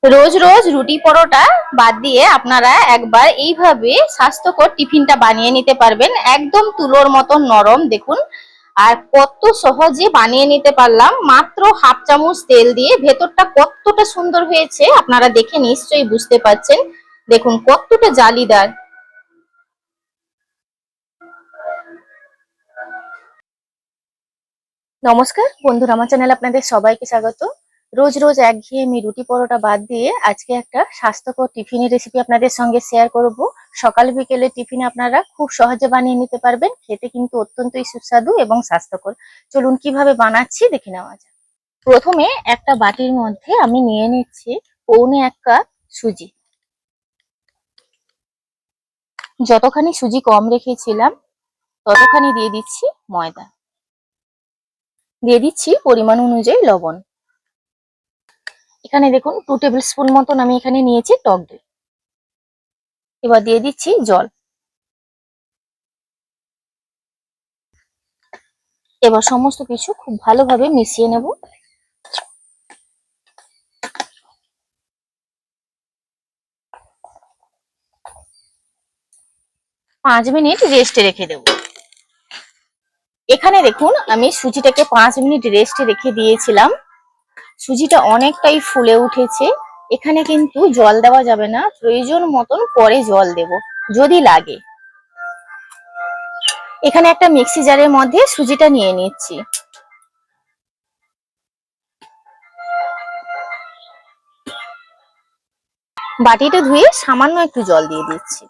রোজ রোজ রুটি পরোটা বাদ দিয়ে আপনারা একবার এইভাবে স্বাস্থ্যকর টিফিনটা বানিয়ে নিতে পারবেন। একদম তুলোর মতন নরম, দেখুন। আর কত সহজে বানিয়ে নিতে পারলাম মাত্র হাফ চামচ তেল দিয়ে। ভেতরটা কতটা সুন্দর হয়েছে আপনারা দেখে নিশ্চয়ই বুঝতে পারছেন। দেখুন কতটা জালিদার। নমস্কার বন্ধুরা, আমার চ্যানেলে আপনাদের সবাইকে স্বাগত। রোজ রোজ একঘেয়েমি রুটি পরোটা বাদ দিয়ে আজকে একটা স্বাস্থ্যকর টিফিনের রেসিপি আপনাদের সঙ্গে শেয়ার করব। সকাল বিকেলে টিফিনে আপনারা খুব সহজে বানিয়ে নিতে পারবেন। খেতে কিন্তু অত্যন্তই সুস্বাদু এবং স্বাস্থ্যকর। চলুন কিভাবে বানাচ্ছি দেখে নেওয়া যাক। প্রথমে একটা বাটির মধ্যে আমি নিয়ে নিচ্ছি পৌনে 1 কাপ সুজি। যতখানি সুজি কম রেখেছিলাম ততখানি দিয়ে দিচ্ছি ময়দা। দিয়ে দিচ্ছি পরিমাণ অনুযায়ী লবণ। এখানে দেখুন 2 টেবিল স্পুন মতন আমি এখানে নিয়েছি টক দই। এবার দিয়ে দিচ্ছি জল। এবার সমস্ত কিছু খুব ভালোভাবে মিশিয়ে নেব। 5 মিনিট রেস্টে রেখে দেব। এখানে দেখুন আমি সুজিটাকে 5 মিনিট রেস্টে রেখে দিয়েছিলাম। সুজিটা অনেকটাই ফুলে উঠেছে। এখানে কিন্তু জল দেওয়া যাবে না, প্রয়োজন মতন পরে জল দেব যদি লাগে। এখানে একটা মিক্সি জারের মধ্যে সুজিটা নিয়ে নিচ্ছি। বাটিটা ধুয়ে সামান্য একটু জল দিয়ে দিচ্ছি।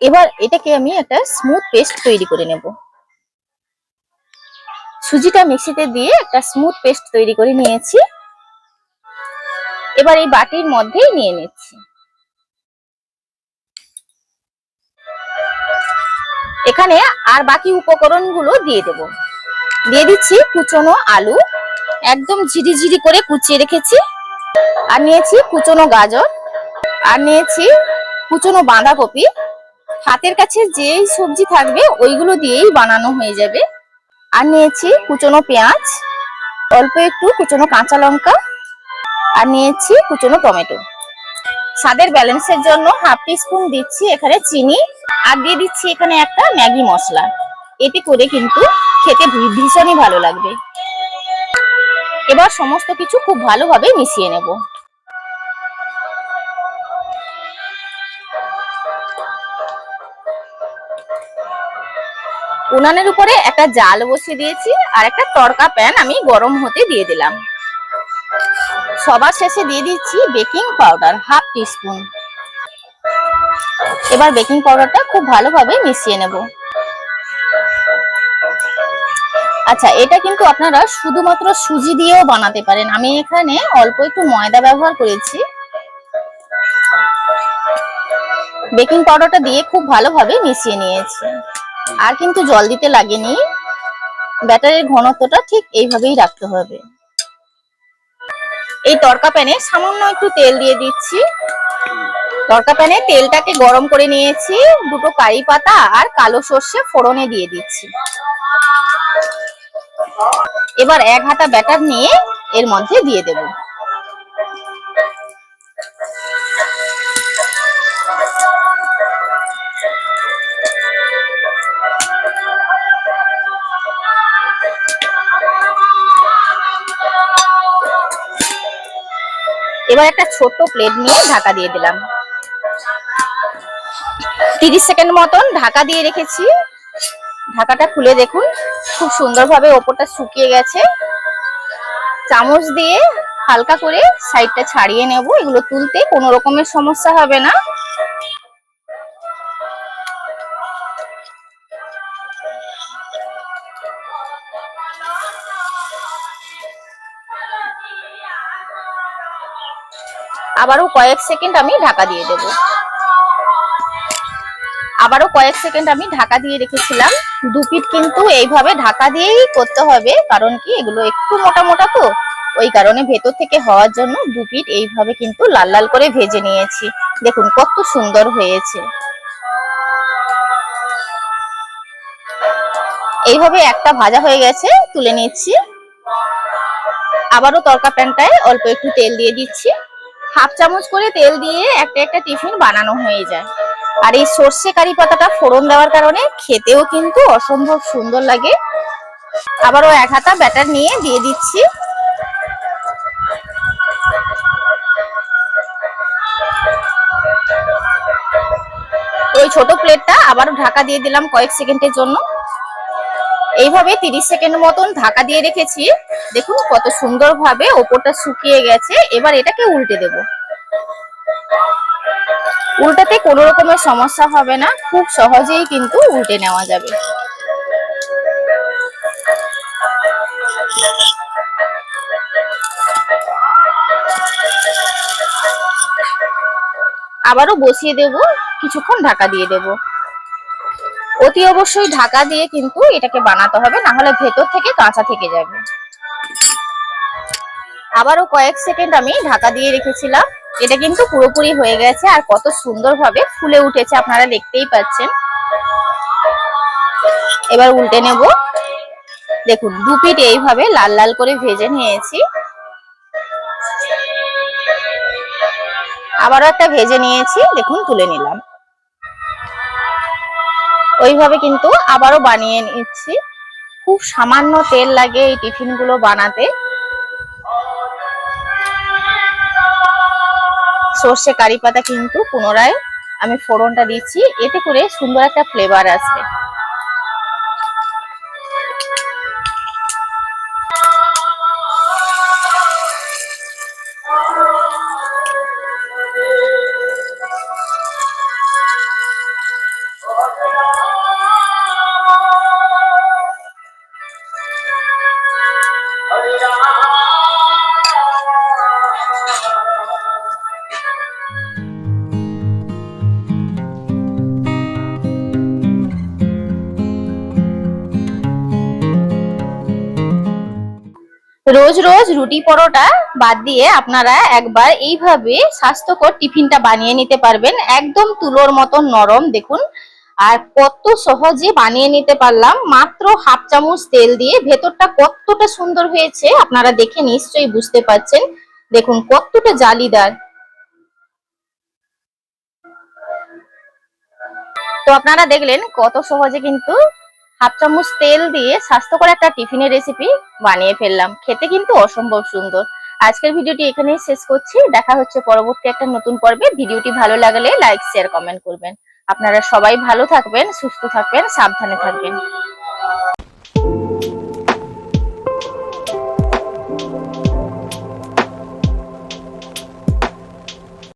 এবার এটাকে আমি একটা স্মুথ পেস্ট তৈরি করে নেব। সুজিটা মিক্সিতে দিয়ে একটা স্মুথ পেস্ট তৈরি করে নিয়েছি। এবার এই বাটির মধ্যেই নিয়ে নিচ্ছি। এখানে আর বাকি উপকরণগুলো দিয়ে দেব। দিয়ে দিচ্ছি কুচনো আলু, একদম ঝিরিঝিরি করে কুচিয়ে রেখেছি। আর নিয়েছি কুচনো গাজর, আর নিয়েছি কুচনো বাঁধাকপি। হাতের কাছে যেই সবজি থাকবে ওইগুলো দিয়েই বানানো হয়ে যাবে। আর নিয়েছি কুচনো পেঁয়াজ, অল্প একটু কুচনো কাঁচা লঙ্কা, আর নিয়েছি কুচনো টমেটো। স্বাদের ব্যালেন্সের জন্য হাফ টিস্পুন দিচ্ছি এখানে চিনি, আর দিয়ে দিচ্ছি এখানে একটা ম্যাগি মশলা। এতে করে কিন্তু খেতে ভীষণই ভালো লাগবে। এবার সমস্ত কিছু খুব ভালোভাবে মিশিয়ে নেব। উনানের উপরে একটা জাল বসিয়ে দিয়েছি, আর একটা তড়কা প্যান আমি গরম হতে দিয়ে দিলাম। সবার শেষে দিয়ে দিচ্ছি বেকিং পাউডার হাফ টিস্পুন। এবার বেকিং পাউডারটা খুব ভালোভাবে মিশিয়ে নেব। আচ্ছা, এটা কিন্তু আপনারা শুধুমাত্র সুজি দিয়েও বানাতে পারেন। আমি এখানে অল্প একটু ময়দা ব্যবহার করেছি। বেকিং পাউডারটা দিয়ে খুব ভালোভাবে মিশিয়ে নিয়েছি। আর কিন্তু জল দিতে লাগেনি। ব্যাটারের ঘনত্বটা ঠিক এইভাবেই রাখতে হবে। এই তড়কা প্যানে সামান্য একটু তেল দিয়ে দিচ্ছি। তড়কা প্যানে তেলটাকে গরম করে নিয়েছি। 2টো কারি পাতা আর কালো সর্ষে ফোড়নে দিয়ে দিচ্ছি। এবার 1 হাতা ব্যাটার নিয়ে এর মধ্যে দিয়ে দেব। এবার একটা ছোট্ট প্লেট নিয়ে ঢাকা দিয়ে দিলাম। 30 সেকেন্ড মতন ঢাকা দিয়ে রেখেছি। ঢাকাটা খুলে দেখুন খুব সুন্দরভাবে ওপরটা শুকিয়ে গেছে। চামচ দিয়ে হালকা করে সাইডটা ছাড়িয়ে নেব। এগুলো তুলতে কোনো রকমের সমস্যা হবে না। আবারও কয়েক সেকেন্ড আমি ঢাকা দিয়ে দেব। আবারও কয়েক সেকেন্ড আমি ঢাকা দিয়ে রেখেছিলাম। 2 পিঠ কিন্তু এইভাবে ঢাকা দিয়েই করতে হবে, কারণ কি এগুলো একটু মোটা মোটা তো, ওই কারণে ভেতর থেকে হওয়ার জন্য 2 পিঠ এইভাবে কিন্তু লাল লাল করে ভেজে নিয়েছি। দেখুন কত সুন্দর হয়েছে। এইভাবে একটা ভাজা হয়ে গেছে, তুলে নিচ্ছি। আবারও তরকা প্যানটায় অল্প একটু তেল দিয়ে দিচ্ছি। হাফ চামচ করে তেল দিয়ে একটা একটা টিফিন বানানো হয়ে যায়। আর এই সর্ষে কারি পাতাটা ফোড়ন দেওয়ার কারণে খেতেও কিন্তু অসম্ভব সুন্দর লাগে। আবারও এক হাতা ব্যাটার নিয়ে দিয়ে দিচ্ছি। ওই ছোট প্লেটটা আবারও ঢাকা দিয়ে দিলাম কয়েক সেকেন্ডের জন্য। এইভাবে 30 সেকেন্ড মতন ঢাকা দিয়ে রেখেছি। দেখুন কত সুন্দরভাবে ওপরটা শুকিয়ে গেছে। এবার এটাকে উল্টে দেব। উল্টাতে কোনো রকমের সমস্যা হবে না, খুব সহজেই কিন্তু উল্টে নেওয়া যাবে। আবারও বসিয়ে দেব, কিছুক্ষণ ঢাকা দিয়ে দেব। অতি অবশ্যই ঢাকা দিয়ে কিন্তু এটাকে বানাতে হবে, না হলে ভেতর থেকে কাঁচা থেকে যাবে। আবারও কয়েক সেকেন্ড আমি ঢাকা দিয়ে রেখেছিলাম। এটা কিন্তু পুরোপুরি হয়ে গেছে আর কত সুন্দরভাবে ফুলে উঠেছে আপনারা দেখতেই পাচ্ছেন। এবার উল্টে নেব। দেখুন দু পিঠ এইভাবে লাল লাল করে ভেজে নিয়েছি। আবারও একটা ভেজে নিয়েছি, দেখুন তুলে নিলাম। ওইভাবে কিন্তু আবারও বানিয়ে নিচ্ছি। খুব সামান্য তেল লাগে এই টিফিন গুলো বানাতে। সর্ষে কারি পাতা কিন্তু পুনরায় আমি ফোড়নটা দিচ্ছি, এতে করে সুন্দর একটা ফ্লেভার আসবে। রোজ রোজ রুটি পরোটা বাদ দিয়ে আপনারা একবার এইভাবে স্বাস্থ্যকর টিফিনটা বানিয়ে নিতে পারবেন। একদম তুলোর মতো নরম, দেখুন। আর কত সহজে বানিয়ে নিতে পারলাম মাত্র হাফ চামচ তেল দিয়ে। ভেতরটা কতটা সুন্দর হয়েছে আপনারা দেখে নিশ্চয়ই বুঝতে পারছেন। দেখুন কতটা জালিদার। তো আপনারা দেখলেন কত সহজে কিন্তু হাফ চামচ তেল দিয়ে স্বাস্থ্যকর একটা টিফিনের রেসিপি বানিয়ে ফেললাম। খেতে কিন্তু অসম্ভব সুন্দর। আজকের ভিডিওটি এখানেই শেষ করছি। দেখা হচ্ছে পরবর্তী একটা নতুন পর্বে। ভিডিওটি ভালো লাগলে লাইক শেয়ার কমেন্ট করবেন। আপনারা সবাই ভালো থাকবেন, সুস্থ থাকবেন, সাবধানে থাকবেন।